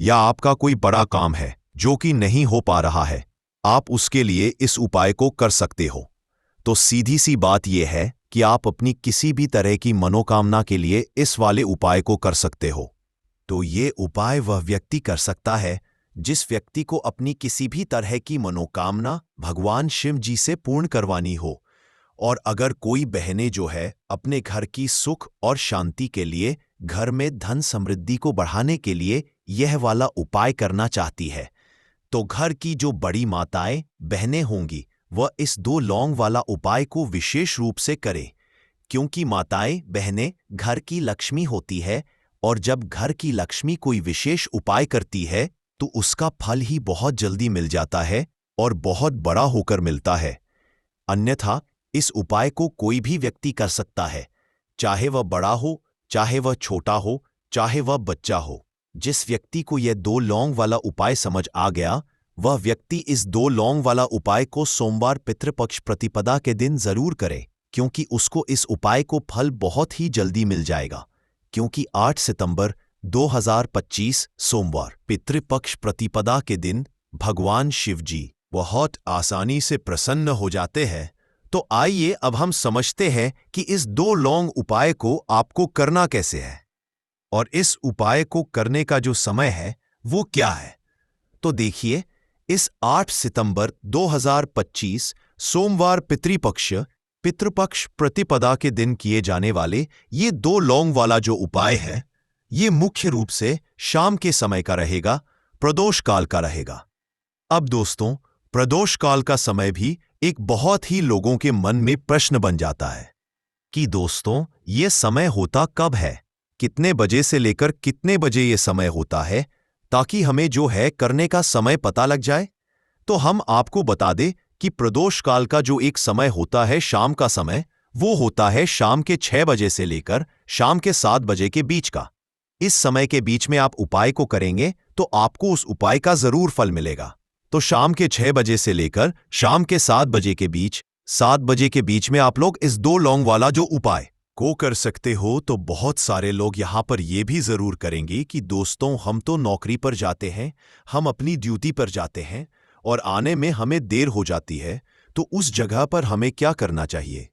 या आपका कोई बड़ा काम है जो कि नहीं हो पा रहा है, आप उसके लिए इस उपाय को कर सकते हो। तो सीधी सी बात यह है कि आप अपनी किसी भी तरह की मनोकामना के लिए इस वाले उपाय को कर सकते हो। तो ये उपाय वह व्यक्ति कर सकता है जिस व्यक्ति को अपनी किसी भी तरह की मनोकामना भगवान शिव जी से पूर्ण करवानी हो। और अगर कोई बहनें जो है अपने घर की सुख और शांति के लिए, घर में धन समृद्धि को बढ़ाने के लिए यह वाला उपाय करना चाहती है, तो घर की जो बड़ी माताएं बहनें होंगी वह इस 2 लौंग वाला उपाय को विशेष रूप से करें, क्योंकि माताएं बहनें घर की लक्ष्मी होती है, और जब घर की लक्ष्मी कोई विशेष उपाय करती है तो उसका फल ही बहुत जल्दी मिल जाता है और बहुत बड़ा होकर मिलता है। अन्यथा इस उपाय को कोई भी व्यक्ति कर सकता है, चाहे वह बड़ा हो, चाहे वह छोटा हो, चाहे वह बच्चा हो। जिस व्यक्ति को यह 2 लौंग वाला उपाय समझ आ गया, वह व्यक्ति इस 2 लौंग वाला उपाय को सोमवार पितृपक्ष प्रतिपदा के दिन जरूर करे, क्योंकि उसको इस उपाय को फल बहुत ही जल्दी मिल जाएगा। क्योंकि 8 सितंबर 2025 सोमवार पितृपक्ष प्रतिपदा के दिन भगवान शिव जी बहुत आसानी से प्रसन्न हो जाते हैं। तो आइए अब हम समझते हैं कि इस 2 लौंग उपाय को आपको करना कैसे है, और इस उपाय को करने का जो समय है वो क्या है। तो देखिए, इस 8 सितंबर 2025 सोमवार पितृपक्ष प्रतिपदा के दिन किए जाने वाले ये 2 लौंग वाला जो उपाय है, ये मुख्य रूप से शाम के समय का रहेगा, प्रदोष काल का रहेगा। अब दोस्तों, प्रदोष काल का समय भी एक बहुत ही लोगों के मन में प्रश्न बन जाता है कि दोस्तों ये समय होता कब है, कितने बजे से लेकर कितने बजे ये समय होता है, ताकि हमें जो है करने का समय पता लग जाए। तो हम आपको बता दें कि प्रदोष काल का जो एक समय होता है, शाम का समय, वो होता है शाम के 6 बजे से लेकर शाम के 7 बजे के बीच का। इस समय के बीच में आप उपाय को करेंगे तो आपको उस उपाय का जरूर फल मिलेगा। तो शाम के 6 बजे से लेकर शाम के 7 बजे के बीच, 7 बजे के बीच में आप लोग इस 2 लौंग वाला जो उपाय को कर सकते हो। तो बहुत सारे लोग यहां पर यह भी जरूर करेंगे कि दोस्तों हम तो नौकरी पर जाते हैं, हम अपनी ड्यूटी पर जाते हैं और आने में हमें देर हो जाती है, तो उस जगह पर हमें क्या करना चाहिए।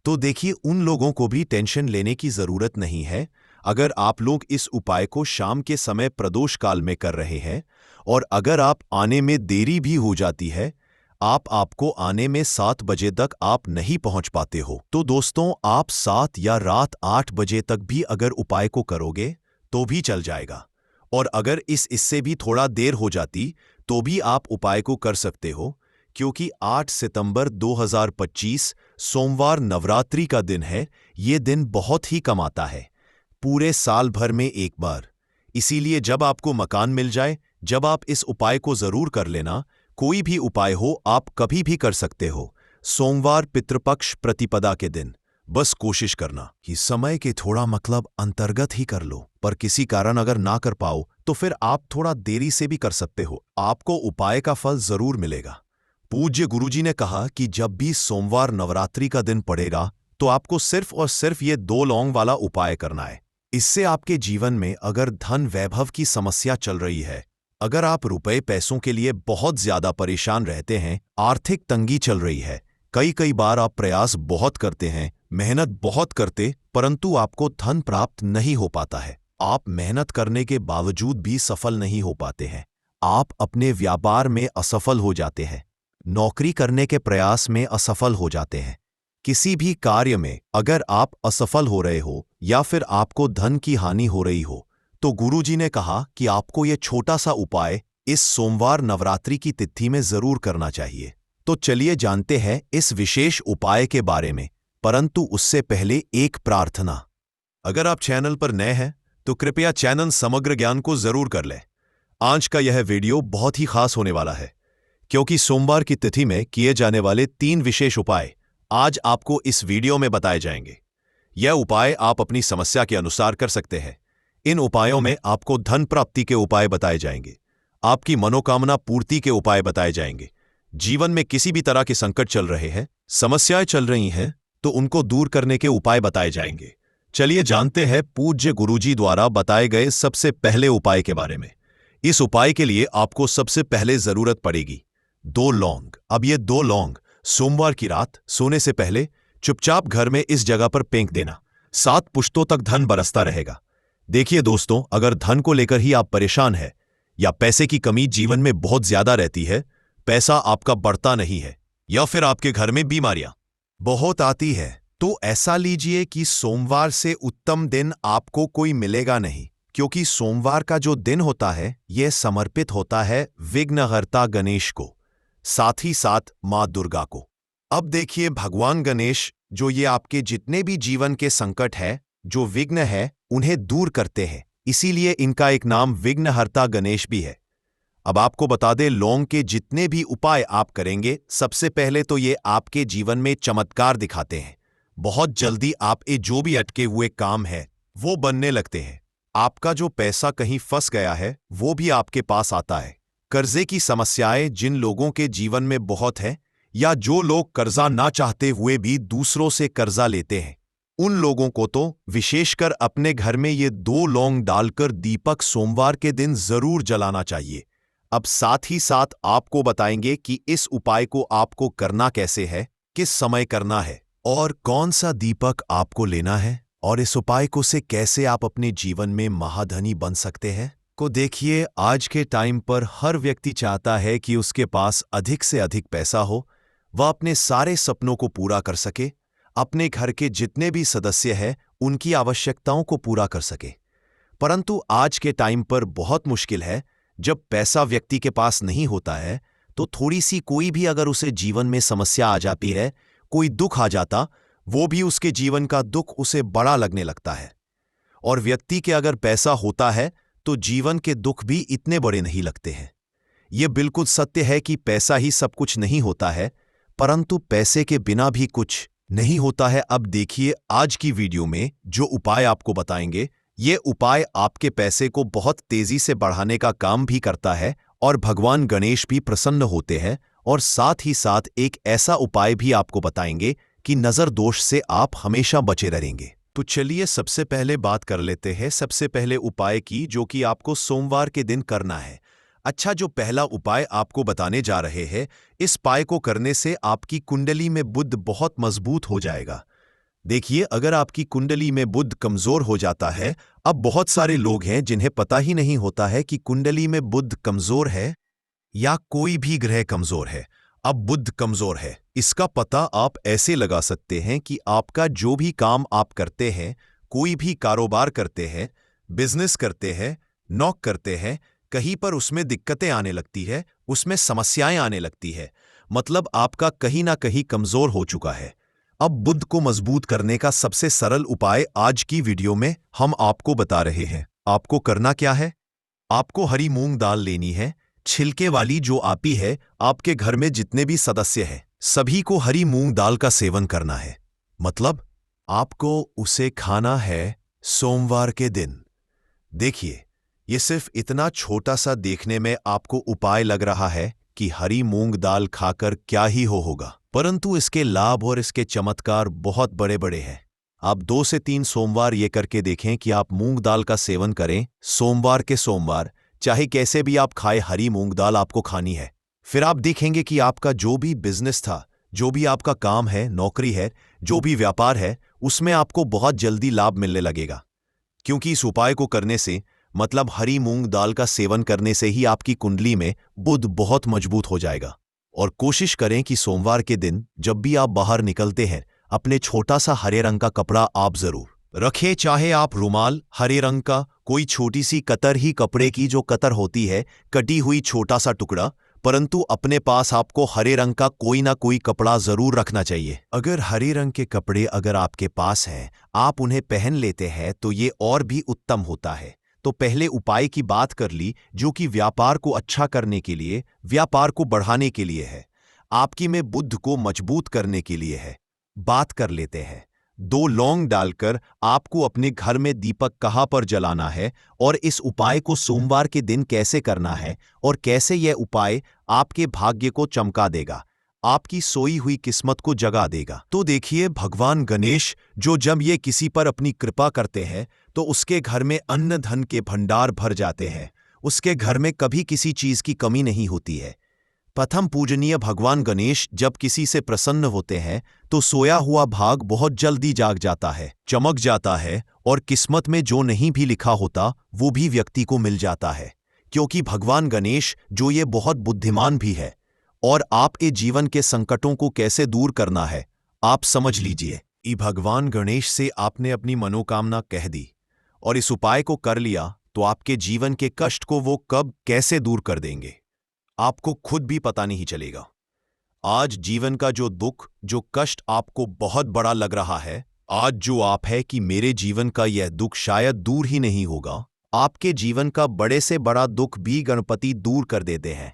तो देखिए, उन लोगों को भी टेंशन लेने की जरूरत नहीं है। अगर आप लोग इस उपाय को शाम के समय प्रदोष काल में कर रहे हैं, और अगर आप आने में देरी भी हो जाती है, आपको आने में 7 बजे तक आप नहीं पहुंच पाते हो, तो दोस्तों आप 7 या रात 8 बजे तक भी अगर उपाय को करोगे तो भी चल जाएगा। और अगर इससे भी थोड़ा देर हो जाती तो भी आप उपाय को कर सकते हो, क्योंकि 8 सितंबर 2025 सोमवार नवरात्रि का दिन है। ये दिन बहुत ही कम आता है, पूरे साल भर में एक बार। इसीलिए जब आपको मकान मिल जाए, जब आप इस उपाय को जरूर कर लेना। कोई भी उपाय हो आप कभी भी कर सकते हो, सोमवार पितृपक्ष प्रतिपदा के दिन। बस कोशिश करना कि समय के थोड़ा मतलब अंतर्गत ही कर लो, पर किसी कारण अगर ना कर पाओ तो फिर आप थोड़ा देरी से भी कर सकते हो, आपको उपाय का फल जरूर मिलेगा। पूज्य गुरुजी ने कहा कि जब भी सोमवार नवरात्रि का दिन पड़ेगा तो आपको सिर्फ और सिर्फ ये 2 लौंग वाला उपाय करना है। इससे आपके जीवन में अगर धन वैभव की समस्या चल रही है, अगर आप रुपए पैसों के लिए बहुत ज्यादा परेशान रहते हैं, आर्थिक तंगी चल रही है, कई बार आप प्रयास बहुत करते हैं, मेहनत बहुत करते, परंतु आपको धन प्राप्त नहीं हो पाता है, आप मेहनत करने के बावजूद भी सफल नहीं हो पाते हैं, आप अपने व्यापार में असफल हो जाते हैं, नौकरी करने के प्रयास में असफल हो जाते हैं, किसी भी कार्य में अगर आप असफल हो रहे हो या फिर आपको धन की हानि हो रही हो, तो गुरुजी ने कहा कि आपको यह छोटा सा उपाय इस सोमवार नवरात्रि की तिथि में जरूर करना चाहिए। तो चलिए जानते हैं इस विशेष उपाय के बारे में, परंतु उससे पहले एक प्रार्थना। अगर आप चैनल पर नए हैं तो कृपया चैनल समग्र ज्ञान को जरूर कर लें। आज का यह वीडियो बहुत ही खास होने वाला है, क्योंकि सोमवार की तिथि में किए जाने वाले 3 विशेष उपाय आज आपको इस वीडियो में बताए जाएंगे। यह उपाय आप अपनी समस्या के अनुसार कर सकते हैं। इन उपायों में आपको धन प्राप्ति के उपाय बताए जाएंगे, आपकी मनोकामना पूर्ति के उपाय बताए जाएंगे। जीवन में किसी भी तरह के संकट चल रहे हैं, समस्याएं चल रही हैं, तो उनको दूर करने के उपाय बताए जाएंगे। चलिए जानते हैं पूज्य गुरुजी द्वारा बताए गए सबसे पहले उपाय के बारे में। इस उपाय के लिए आपको सबसे पहले जरूरत पड़ेगी 2 लौंग। अब ये 2 लौंग सोमवार की रात सोने से पहले चुपचाप घर में इस जगह पर फेंक देना। 7 पुश्तों तक धन बरसता रहेगा। देखिए दोस्तों, अगर धन को लेकर ही आप परेशान हैं या पैसे की कमी जीवन में बहुत ज्यादा रहती है, पैसा आपका बढ़ता नहीं है, या फिर आपके घर में बीमारियां बहुत आती है, तो ऐसा लीजिए कि सोमवार से उत्तम दिन आपको कोई मिलेगा नहीं, क्योंकि सोमवार का जो दिन होता है यह समर्पित होता है विघ्नहर्ता गणेश को, साथ ही साथ मां दुर्गा को। अब देखिए, भगवान गणेश जो ये आपके जितने भी जीवन के संकट है, जो विघ्न है, उन्हें दूर करते हैं, इसीलिए इनका एक नाम विघ्नहर्ता गणेश भी है। अब आपको बता दें, लौंग के जितने भी उपाय आप करेंगे, सबसे पहले तो ये आपके जीवन में चमत्कार दिखाते हैं। बहुत जल्दी आपके जो भी अटके हुए काम है वो बनने लगते हैं। आपका जो पैसा कहीं फंस गया है वो भी आपके पास आता है। कर्जे की समस्याएं जिन लोगों के जीवन में बहुत है, या जो लोग कर्जा ना चाहते हुए भी दूसरों से कर्जा लेते हैं, उन लोगों को तो विशेषकर अपने घर में ये 2 लौंग डालकर दीपक सोमवार के दिन जरूर जलाना चाहिए। अब साथ ही साथ आपको बताएंगे कि इस उपाय को आपको करना कैसे है, किस समय करना है और कौन सा दीपक आपको लेना है, और इस उपाय को से कैसे आप अपने जीवन में महाधनी बन सकते हैं। को देखिए, आज के टाइम पर हर व्यक्ति चाहता है कि उसके पास अधिक से अधिक पैसा हो, वह अपने सारे सपनों को पूरा कर सके, अपने घर के जितने भी सदस्य हैं उनकी आवश्यकताओं को पूरा कर सके। परंतु आज के टाइम पर बहुत मुश्किल है। जब पैसा व्यक्ति के पास नहीं होता है तो थोड़ी सी कोई भी अगर उसे जीवन में समस्या आ जाती है, कोई दुख आ जाता, वो भी उसके जीवन का दुख उसे बड़ा लगने लगता है। और व्यक्ति के अगर पैसा होता है तो जीवन के दुख भी इतने बड़े नहीं लगते हैं। यह बिल्कुल सत्य है कि पैसा ही सब कुछ नहीं होता है, परंतु पैसे के बिना भी कुछ नहीं होता है। अब देखिए, आज की वीडियो में जो उपाय आपको बताएंगे, ये उपाय आपके पैसे को बहुत तेजी से बढ़ाने का काम भी करता है और भगवान गणेश भी प्रसन्न होते हैं। और साथ ही साथ एक ऐसा उपाय भी आपको बताएंगे कि नजर दोष से आप हमेशा बचे रहेंगे। तो चलिए सबसे पहले बात कर लेते हैं सबसे पहले उपाय की, जो कि आपको सोमवार के दिन करना है। अच्छा, जो पहला उपाय आपको बताने जा रहे हैं, इस उपाय को करने से आपकी कुंडली में बुध बहुत मजबूत हो जाएगा। देखिए, अगर आपकी कुंडली में बुध कमजोर हो जाता है, अब बहुत सारे लोग हैं जिन्हें पता ही नहीं होता है कि कुंडली में बुध कमजोर है या कोई भी ग्रह कमजोर है। अब बुध कमजोर है, इसका पता आप ऐसे लगा सकते हैं कि आपका जो भी काम आप करते हैं, कोई भी कारोबार करते हैं, बिजनेस करते हैं, नौक करते हैं, कहीं पर उसमें दिक्कतें आने लगती है, उसमें समस्याएं आने लगती है, मतलब आपका कहीं ना कहीं कमजोर हो चुका है। अब बुध को मजबूत करने का सबसे सरल उपाय आज की वीडियो में हम आपको बता रहे हैं। आपको करना क्या है? आपको हरी मूंग दाल लेनी है, छिलके वाली, जो आती है। आपके घर में जितने भी सदस्य हैं सभी को हरी मूंग दाल का सेवन करना है, मतलब आपको उसे खाना है सोमवार के दिन। देखिए, ये सिर्फ इतना छोटा सा देखने में आपको उपाय लग रहा है कि हरी मूंग दाल खाकर क्या ही होगा, परंतु इसके लाभ और इसके चमत्कार बहुत बड़े बड़े हैं। आप 2 से 3 सोमवार ये करके देखें कि आप मूंग दाल का सेवन करें सोमवार के सोमवार, चाहे कैसे भी आप खाए, हरी मूंग दाल आपको खानी है। फिर आप देखेंगे कि आपका जो भी बिजनेस था, जो भी आपका काम है, नौकरी है, जो भी व्यापार है, उसमें आपको बहुत जल्दी लाभ मिलने लगेगा। क्योंकि इस उपाय को करने से, मतलब हरी मूंग दाल का सेवन करने से ही आपकी कुंडली में बुध बहुत मजबूत हो जाएगा। और कोशिश करें कि सोमवार के दिन जब भी आप बाहर निकलते हैं, अपने छोटा सा हरे रंग का कपड़ा आप जरूर रखें, चाहे आप रुमाल हरे रंग का, कोई छोटी सी कतर ही कपड़े की, जो कतर होती है कटी हुई, छोटा सा टुकड़ा, परंतु अपने पास आपको हरे रंग का कोई ना कोई कपड़ा जरूर रखना चाहिए। अगर हरे रंग के कपड़े अगर आपके पास हैं, आप उन्हें पहन लेते हैं तो ये और भी उत्तम होता है। तो पहले उपाय की बात कर ली, जो कि व्यापार को अच्छा करने के लिए, व्यापार को बढ़ाने के लिए है, आपकी में बुध को मजबूत करने के लिए है। बात कर लेते हैं। 2 लौंग डालकर आपको अपने घर में दीपक कहाँ पर जलाना है, और इस उपाय को सोमवार के दिन कैसे करना है, और कैसे यह उपाय आपके भाग्य को चमका देगा। आपकी सोई हुई किस्मत को जगा देगा। तो देखिए, भगवान गणेश जो जब ये किसी पर अपनी कृपा करते हैं तो उसके घर में अन्न धन के भंडार भर जाते हैं। उसके घर में कभी किसी चीज की कमी नहीं होती है। प्रथम पूजनीय भगवान गणेश जब किसी से प्रसन्न होते हैं तो सोया हुआ भाग बहुत जल्दी जाग जाता है, चमक जाता है, और किस्मत में जो नहीं भी लिखा होता वो भी व्यक्ति को मिल जाता है। क्योंकि भगवान गणेश जो ये बहुत बुद्धिमान भी है। और आपके जीवन के संकटों को कैसे दूर करना है आप समझ लीजिए। भगवान गणेश से आपने अपनी मनोकामना कह दी और इस उपाय को कर लिया तो आपके जीवन के कष्ट को वो कब कैसे दूर कर देंगे आपको खुद भी पता नहीं चलेगा। आज जीवन का जो दुख, जो कष्ट आपको बहुत बड़ा लग रहा है, आज जो आप है कि मेरे जीवन का यह दुख शायद दूर ही नहीं होगा, आपके जीवन का बड़े से बड़ा दुख भी गणपति दूर कर देते हैं,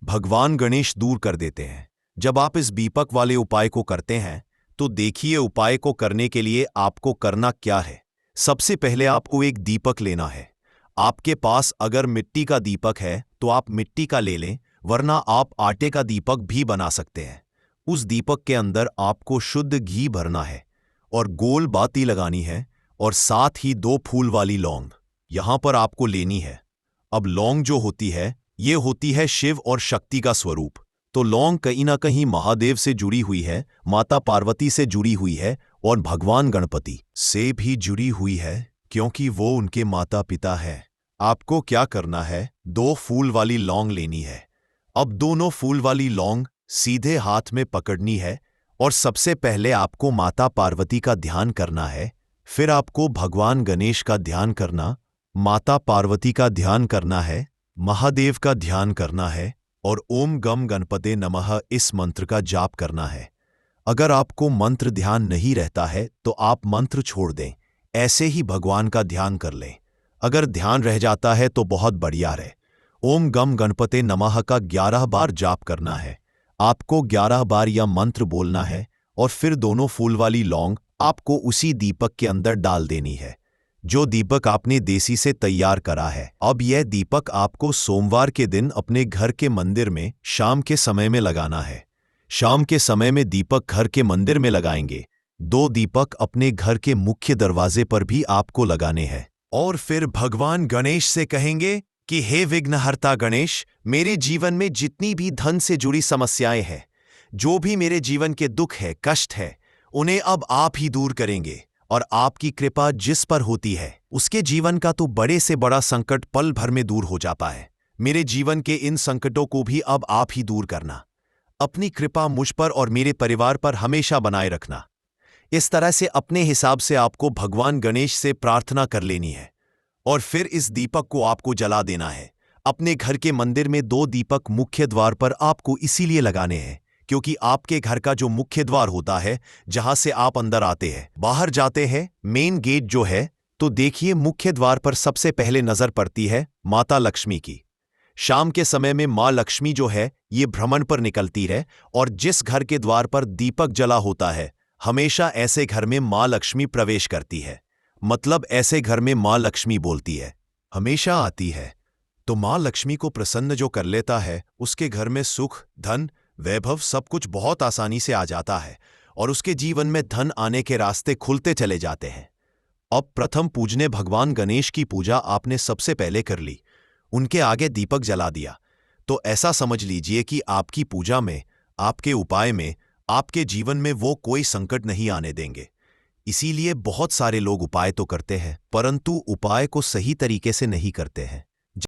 भगवान गणेश दूर कर देते हैं। जब आप इस दीपक वाले उपाय को करते हैं तो देखिए, उपाय को करने के लिए आपको करना क्या है। सबसे पहले आपको एक दीपक लेना है। आपके पास अगर मिट्टी का दीपक है तो आप मिट्टी का ले लें, वरना आप आटे का दीपक भी बना सकते हैं। उस दीपक के अंदर आपको शुद्ध घी भरना है और गोल बाती लगानी है, और साथ ही 2 फूल वाली लौंग यहां पर आपको लेनी है। अब लौंग जो होती है ये होती है शिव और शक्ति का स्वरूप। तो लौंग कहीं ना कहीं महादेव से जुड़ी हुई है, माता पार्वती से जुड़ी हुई है, और भगवान गणपति से भी जुड़ी हुई है, क्योंकि वो उनके माता पिता है। आपको क्या करना है, 2 फूल वाली लौंग लेनी है। अब दोनों फूल वाली लौंग सीधे हाथ में पकड़नी है, और सबसे पहले आपको माता पार्वती का ध्यान करना है, फिर आपको भगवान गणेश का ध्यान करना, माता पार्वती का ध्यान करना है, महादेव का ध्यान करना है, और ओम गम गणपते नमः इस मंत्र का जाप करना है। अगर आपको मंत्र ध्यान नहीं रहता है तो आप मंत्र छोड़ दें, ऐसे ही भगवान का ध्यान कर लें। अगर ध्यान रह जाता है तो बहुत बढ़िया है। ओम गम गणपते नमः का 11 बार जाप करना है। आपको 11 बार यह मंत्र बोलना है, और फिर दोनों फूल वाली लौंग आपको उसी दीपक के अंदर डाल देनी है, जो दीपक आपने देसी से तैयार करा है। अब यह दीपक आपको सोमवार के दिन अपने घर के मंदिर में शाम के समय में लगाना है। शाम के समय में दीपक घर के मंदिर में लगाएंगे। 2 दीपक अपने घर के मुख्य दरवाजे पर भी आपको लगाने हैं, और फिर भगवान गणेश से कहेंगे कि हे विघ्नहर्ता गणेश, मेरे जीवन में जितनी भी धन से जुड़ी समस्याएं हैं, जो भी मेरे जीवन के दुख है, कष्ट है, उन्हें अब आप ही दूर करेंगे। और आपकी कृपा जिस पर होती है उसके जीवन का तो बड़े से बड़ा संकट पल भर में दूर हो जाता है। मेरे जीवन के इन संकटों को भी अब आप ही दूर करना। अपनी कृपा मुझ पर और मेरे परिवार पर हमेशा बनाए रखना। इस तरह से अपने हिसाब से आपको भगवान गणेश से प्रार्थना कर लेनी है, और फिर इस दीपक को आपको जला देना है। अपने घर के मंदिर में 2 दीपक मुख्य द्वार पर आपको इसीलिए लगाने हैं क्योंकि आपके घर का जो मुख्य द्वार होता है, जहां से आप अंदर आते हैं, बाहर जाते हैं, मेन गेट जो है, तो देखिए मुख्य द्वार पर सबसे पहले नजर पड़ती है माता लक्ष्मी की। शाम के समय में माँ लक्ष्मी जो है ये भ्रमण पर निकलती है, और जिस घर के द्वार पर दीपक जला होता है, हमेशा ऐसे घर में माँ लक्ष्मी प्रवेश करती है। मतलब ऐसे घर में माँ लक्ष्मी बोलती है, हमेशा आती है। तो माँ लक्ष्मी को प्रसन्न जो कर लेता है, उसके घर में सुख, धन, वैभव सब कुछ बहुत आसानी से आ जाता है, और उसके जीवन में धन आने के रास्ते खुलते चले जाते हैं। अब प्रथम पूजने भगवान गणेश की पूजा आपने सबसे पहले कर ली, उनके आगे दीपक जला दिया, तो ऐसा समझ लीजिए कि आपकी पूजा में, आपके उपाय में, आपके जीवन में वो कोई संकट नहीं आने देंगे। इसीलिए बहुत सारे लोग उपाय तो करते हैं, परंतु उपाय को सही तरीके से नहीं करते हैं।